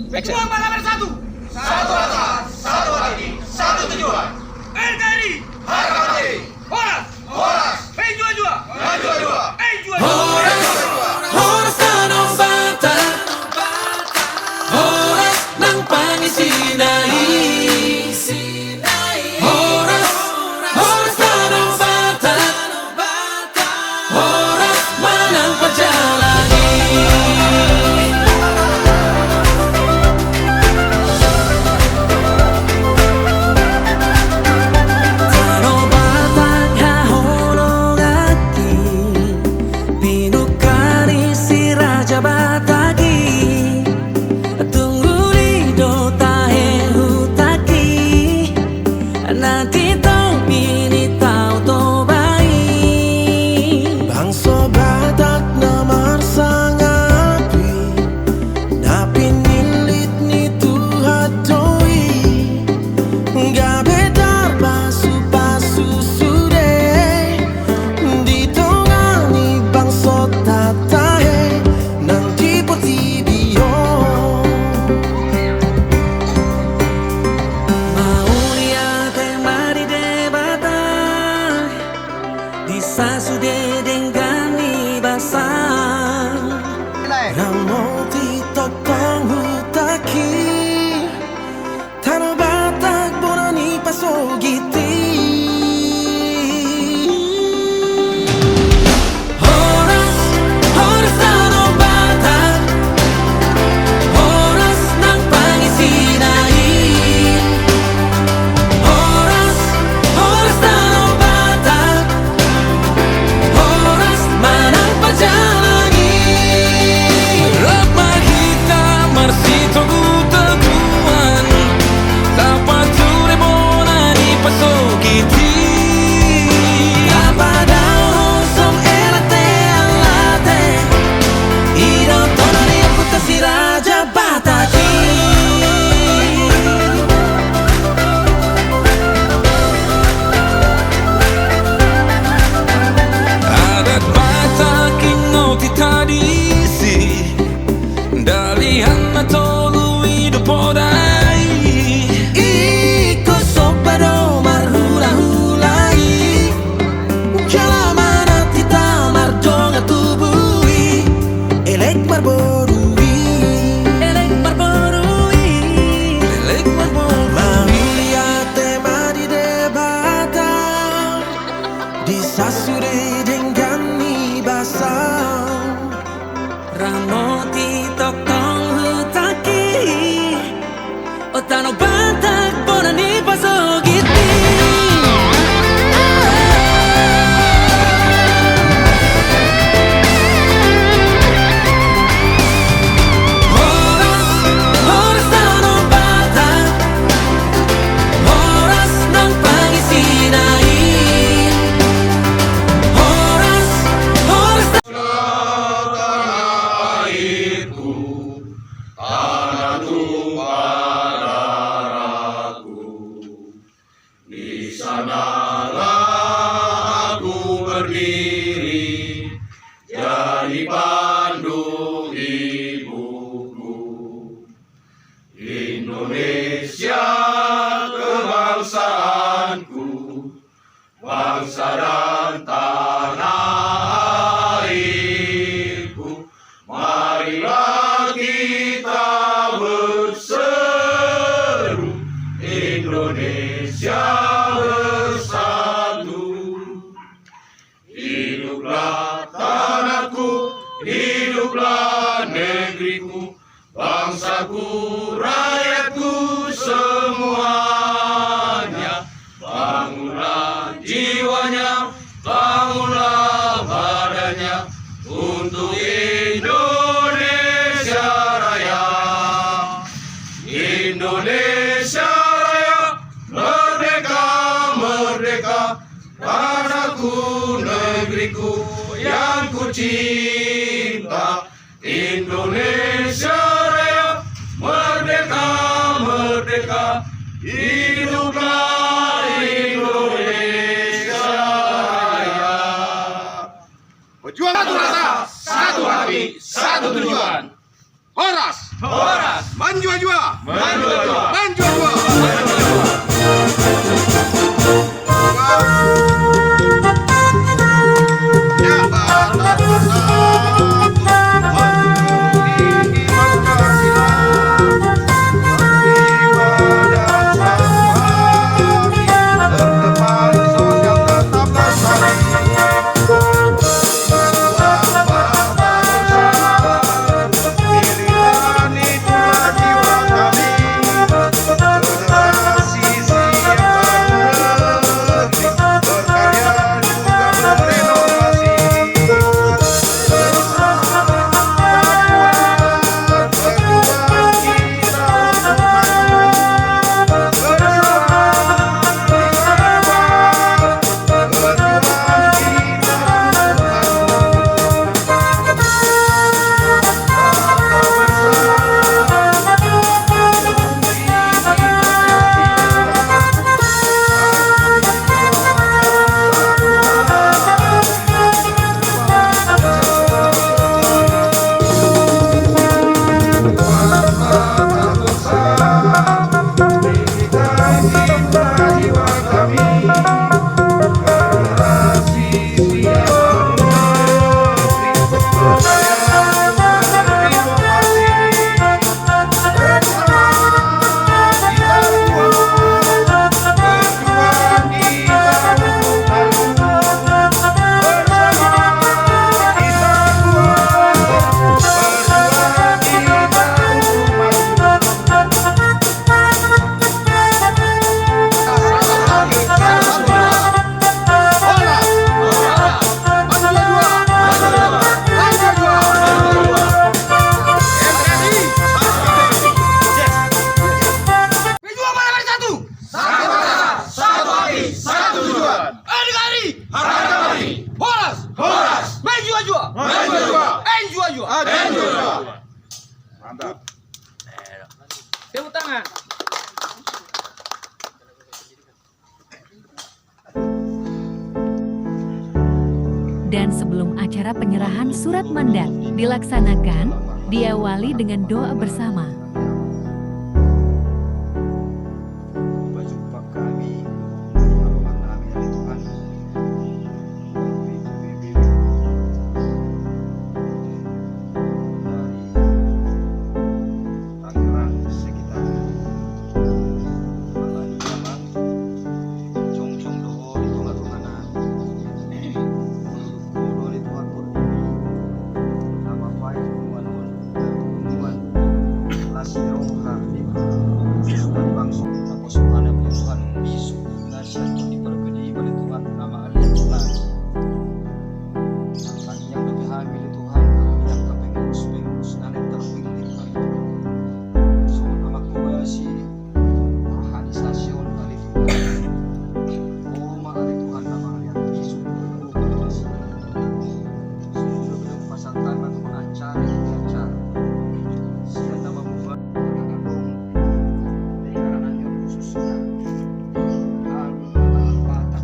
Ketua malam bersatu. Satu rasa, satu hati, satu tujuan. NKRI. Harga mati. Horas. Horas. Jua-jua. Jua-jua. Jua-jua. Horas tanong bata, horas ng pangisinay. Horas, horas tanong bata, horas manang pajalani. Tanong batang hahulog aking pinukari si Raja Batagi. Tunggulido tahe hutaki, nandito pinitaw to bayi. Bangso Batak na marsang api, na pinilit ni Tuhan Toy. Gabi darbasu-basu sude, dito nga ni bangso tatahe ng tipo-tibio. Mauni ate maridebata, di sasude dengani basang. Ramoti totong hutaki, Tanong Batak bonani pasogiti. Horas, horas tanong Batak, horas ng pangisinain. Horas, horas tanong Batak, horas manang pajalani. Rap mahita marsito gutaguan, dapat bonani pasogiti. Kapadaw som elate alate, iro tonani puta si Raja Batagi. Adat Batak ingoti tradisi, dalihan matolu hidup podai. Iko sopado marhula-hulai, jalamana tita mardonga tubui, elek marborui, elek marborui, elek marborui. Mamiate maridebata, disasure dengani basang. Ramoti tokong hutaki, o Tanong Batak bonani pasogiti. Horas, horas Tanong Batak, horas ng pangisinain. Horas, horas Airku, tanah tumpah darahku. Di sanalah aku berdiri, jadi pandu ibuku. Indonesia kebangsaanku, bangsa dan tanah airku. Marilah kita berseru, Indonesia bersatu. Hiduplah tanahku, hiduplah negeriku, bangsaku, rakyatku semuanya. Bangunlah jiwanya, bangunlah badannya, untuk Indonesia Raya. Indonesia Raya, merdeka, merdeka, tanahku, negeriku yang ku cinta. Indonesia Raya, merdeka, merdeka, hiduplah Indonesia Raya. Berjuang satu rasa, satu hati, satu tujuan. Horas. Horas. Manjua-jua. Enjua-jua. Mantap. Tepuk tangan. Dan sebelum acara penyerahan surat mandat dilaksanakan, diawali dengan doa bersama. Berjumpa kami, harapan kami dari Tuhan. Dari Tangerang sekitar Malani Jaman, Cong-cong doho di tengah-tengah. Doho di tengah-tengah. Nama baik Tuhan Tuhan Lasirongha di dari bangsa Aku Subhanahu wa Tuhan bisu nasihat diperbedai oleh Tuhan nama Allah Tuhan Kami yang lebih hamil Tuhan yang kepengus-pengus dan yang terpilih kali Soal nama kubasi organisasi kali Tuhan Oh makali Tuhan nama yang bisu kubasi Sudah belum pasang tangan untuk acara Siapa nama buat daerah khususnya kami anak Batak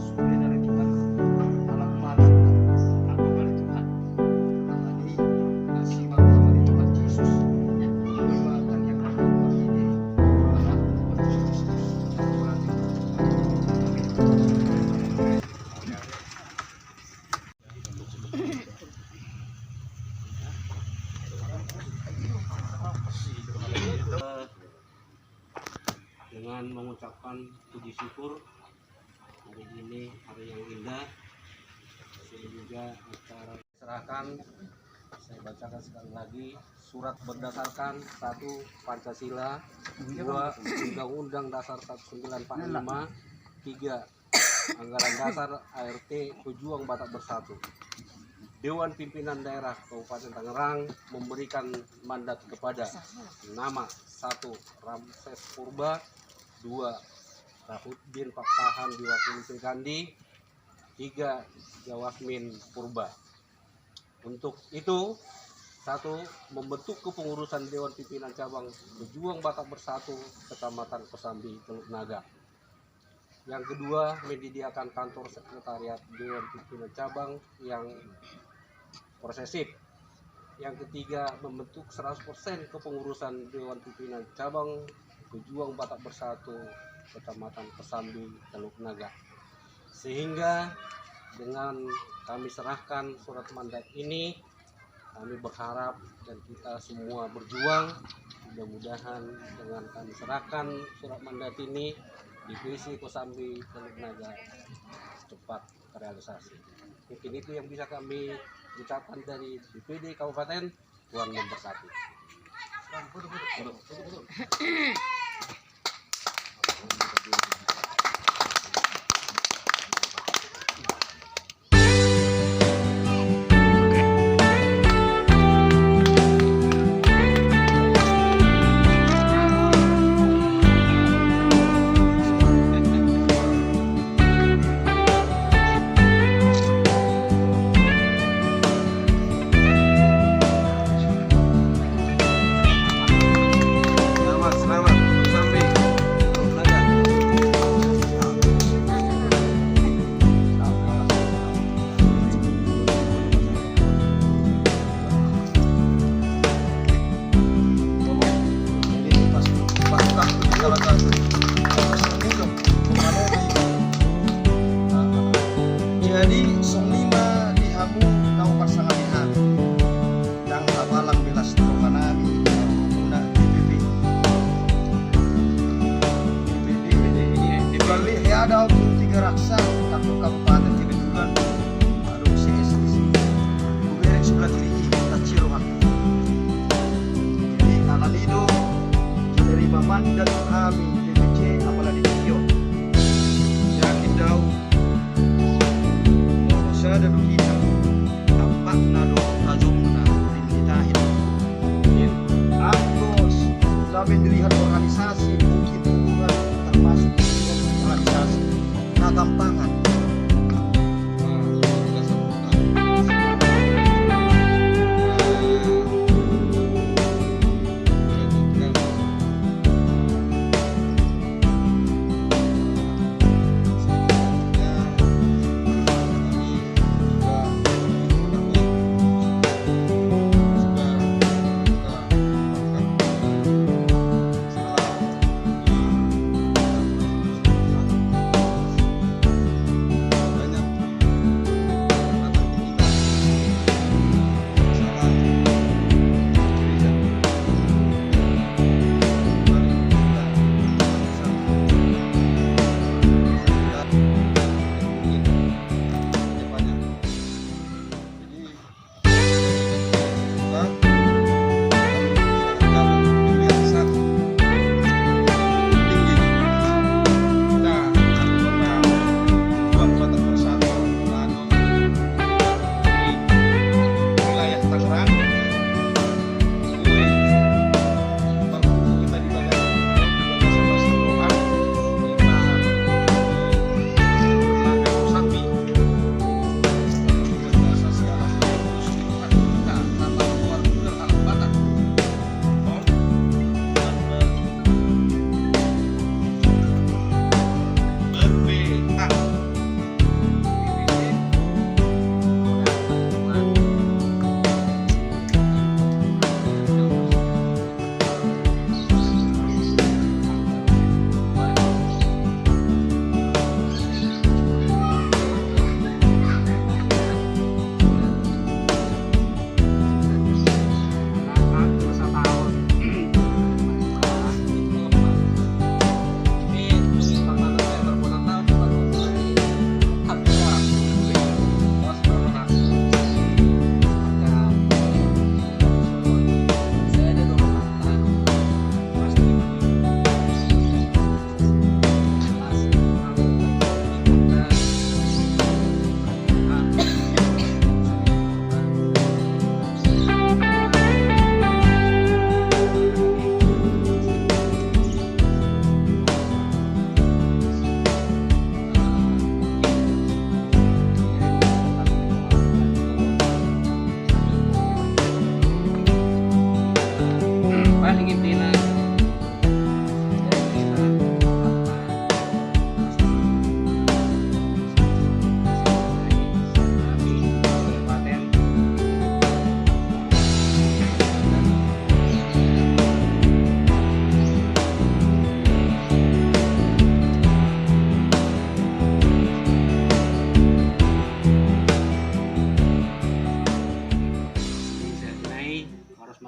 sudah dari Tuhan anak Batak aku dari Tuhan tadi kasih bangsa dari Tuhan Yesus ibadah yang kami ini anak Tuhan Yesus dengan mengucapkan puji syukur hari ini hari yang indah sehingga acara serahkan saya bacakan sekali lagi surat berdasarkan 1 Pancasila 2 Undang-Undang Dasar 1945 3 Anggaran Dasar ART Pejuang Batak Bersatu Dewan Pimpinan Daerah Kabupaten Tangerang memberikan mandat kepada nama 1 Ramses Purba 2 Rahuddin Pakpahan diwakili Sri Kandi 3 Jawasmin Purba. Untuk itu 1 membentuk kepengurusan Dewan Pimpinan Cabang Pejuang Batak Bersatu Kecamatan Kosambi Teluk Naga. Yang kedua menyediakan kantor sekretariat Dewan Pimpinan Cabang yang prosesif. Yang ketiga membentuk 100% kepengurusan Dewan Pimpinan Cabang Pejuang Batak Bersatu Kecamatan Kosambi Teluk Naga. Sehingga dengan kami serahkan surat mandat ini, kami berharap dan kita semua berjuang mudah-mudahan dengan kami serahkan surat mandat ini divisi Kosambi Teluk Naga cepat terrealisasi. Mungkin itu yang bisa kami ucapkan dari DPD Kabupaten. Tuhan memberkati. Jadi song 5 dihamu kau pasangan lihat dan abalang belas trokanami guna DPP dibalik ada untuk 3 raksa satu kabupaten Tibetulan aduh CSDC kuberek sebelah kiri tacirohan jadi anak lido menerima mandat kami DPC apalagi video yakin daun ada duhita tampak nado rajumna rinitahin Agos sampai dilihat organisasi mungkin hubungan termasuk organisasi nah gampangan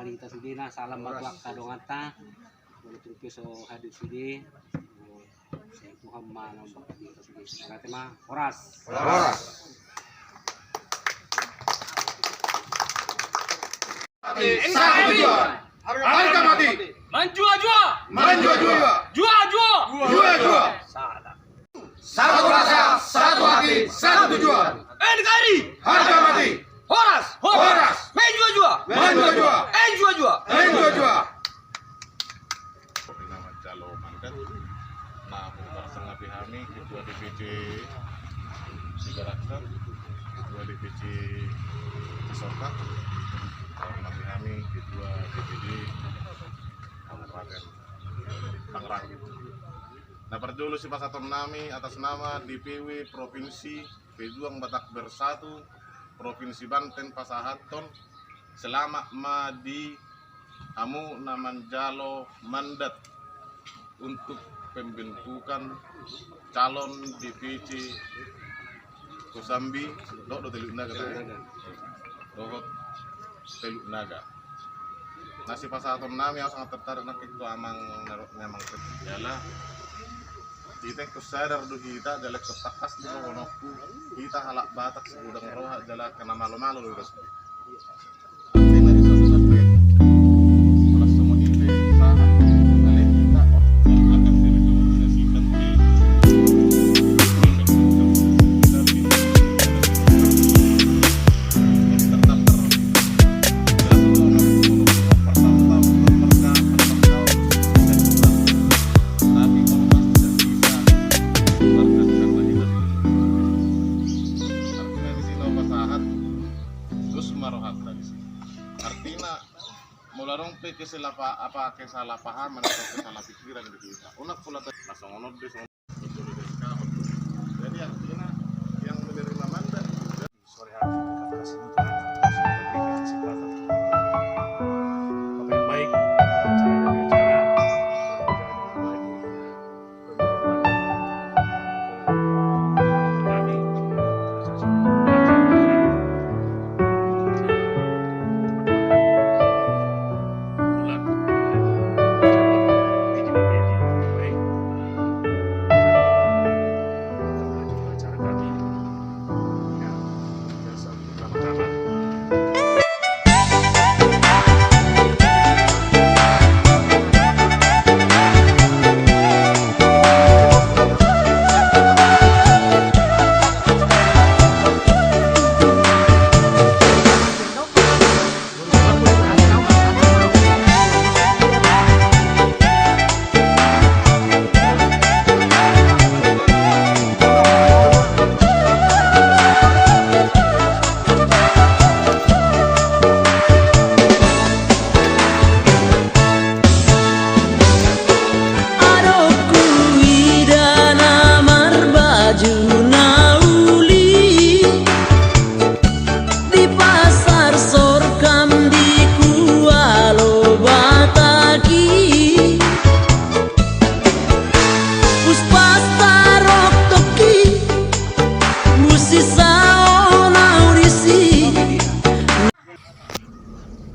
manita sidi na salam maglak kadong ata. Walaupun piso hadir sidi. Saya Tuhan mana bakal kita sidi. Berarti mah horas. Horas. Satu tujuan. Harga mati. Menjua-jua. Menjua-jua. Jua-jua. Jua-jua. Satu rasa, satu hati, satu tujuan. NKRI. Harga mati. Horas. Horas. Menjua-jua. Menjua-jua. Enjua-jua. Menjua-jua. Nama Jalo Mandat, nah Bung Nabi Hami, Ketua DPC Sigaraksa, Ketua DPC Cisorta, Nabi Hami, Ketua DPD Kabupaten Tangerang. Nah perjulu si Pasaton Nami atas nama DPW Provinsi Pejuang Batak Bersatu Provinsi Banten Pasahaton selama madi Amu Naman Jalo Mandat untuk pembentukan calon DPC Kosambi Dodo Teluk Naga Dohot Teluk Naga. Nasi Pasaton Nami yang sangat tertarik nak itu amang memang terjala. Kita kesadar do kita jalak ketakas di wonoku kita halak batak segudang roh jalak kena malu-malu lurus. Artinya mularong pe kesalahpahaman atau kesalah pikiran di kita. Unak pula langsung onod deh jadi artinya yang menerima mandat sore hari kita kasih berikan kesempatan apa yang baik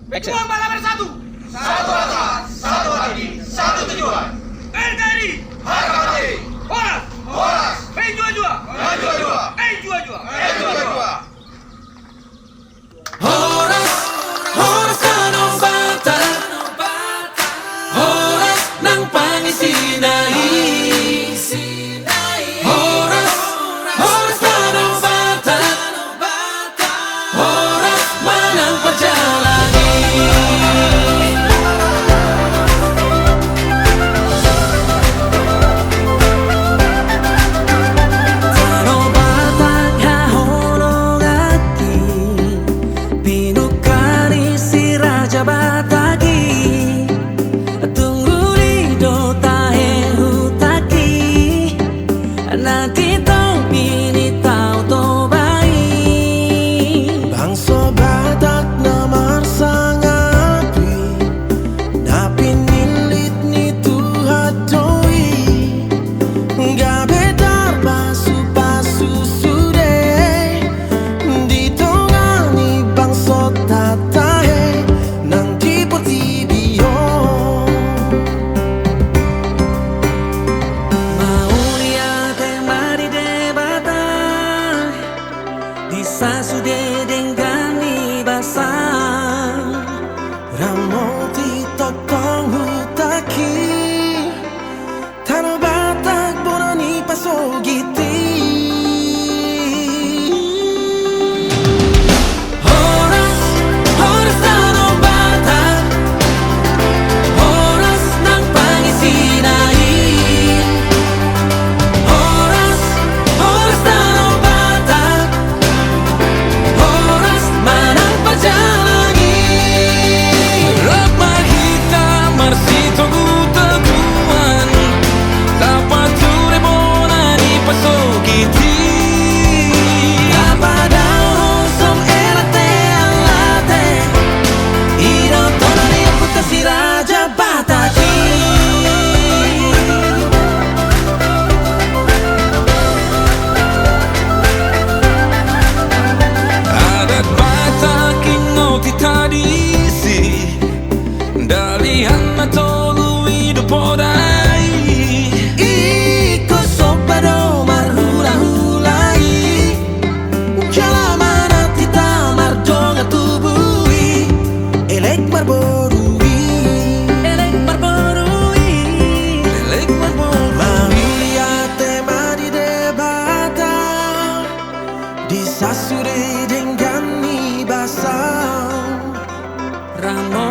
Pejuang Batak Bersatu. Satu rasa, satu hati, satu tujuan. NKRI. Harga mati. Horas. Horas. Menjua-jua. Menjua-jua. Enjua-jua. Menjua-jua. Horas, horas tanong bata, horas ng pangisinay. Horas, horas tanong bata, horas manang pajalani. Ramoti totong hutaki Tano batak bonani pasogiti Horas, horas tano batak Horas nang pangisinain Horas, horas tano batak Horas manang pajalangin Rapah hitam marsito gutaguan Dapat ture bonani pasogiti Kapadao som elate alate Iro tonani puta si raja bataki Adat Batak ingoti tradisi Dalihan matolu hidup podai Iko sopado marhula-hulai Jalamana tita marjonga tubui Elek marborui Elek marborui Elek marborui Mahiliate madi debata Disasure dengan ni basang Ramo